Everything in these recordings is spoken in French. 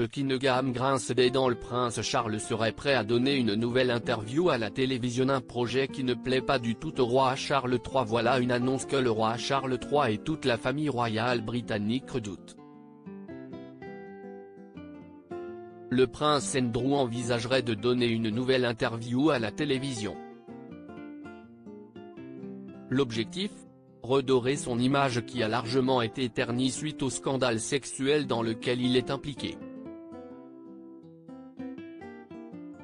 Buckingham grince des dents. Le prince Charles serait prêt à donner une nouvelle interview à la télévision, un projet qui ne plaît pas du tout au roi Charles III. Voilà une annonce que le roi Charles III et toute la famille royale britannique redoutent. Le prince Andrew envisagerait de donner une nouvelle interview à la télévision. L'objectif ? Redorer son image qui a largement été ternie suite au scandale sexuel dans lequel il est impliqué.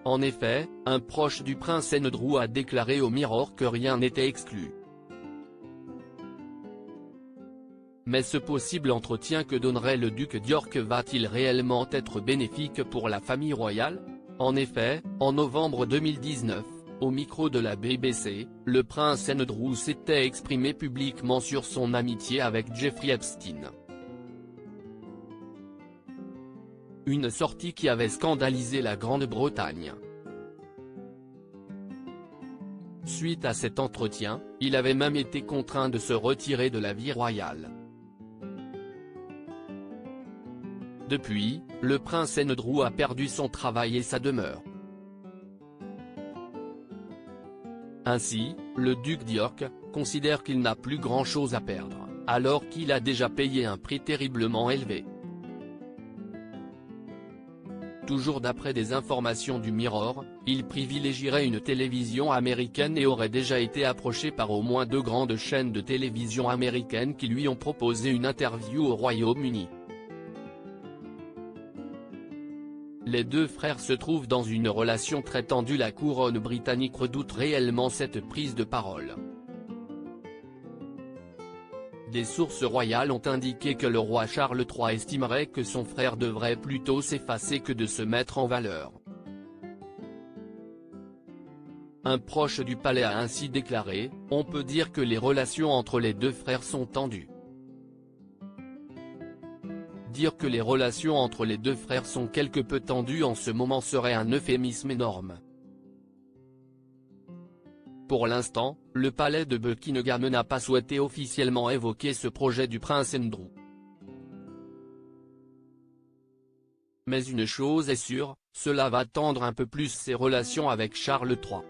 En effet, un proche du prince Andrew a déclaré au Mirror que rien n'était exclu. Mais ce possible entretien que donnerait le duc d'York va-t-il réellement être bénéfique pour la famille royale ? En effet, en novembre 2019, au micro de la BBC, le prince Andrew s'était exprimé publiquement sur son amitié avec Jeffrey Epstein. Une sortie qui avait scandalisé la Grande-Bretagne. Suite à cet entretien, il avait même été contraint de se retirer de la vie royale. Depuis, le prince Andrew a perdu son travail et sa demeure. Ainsi, le duc d'York considère qu'il n'a plus grand-chose à perdre, alors qu'il a déjà payé un prix terriblement élevé. Toujours d'après des informations du Mirror, il privilégierait une télévision américaine et aurait déjà été approché par au moins 2 grandes chaînes de télévision américaines qui lui ont proposé une interview au Royaume-Uni. Les deux frères se trouvent dans une relation très tendue. La couronne britannique redoute réellement cette prise de parole. Des sources royales ont indiqué que le roi Charles III estimerait que son frère devrait plutôt s'effacer que de se mettre en valeur. Un proche du palais a ainsi déclaré : « On peut dire que les relations entre les deux frères sont tendues. » Dire que les relations entre les deux frères sont quelque peu tendues en ce moment serait un euphémisme énorme. Pour l'instant, le palais de Buckingham n'a pas souhaité officiellement évoquer ce projet du prince Andrew. Mais une chose est sûre, cela va tendre un peu plus ses relations avec Charles III.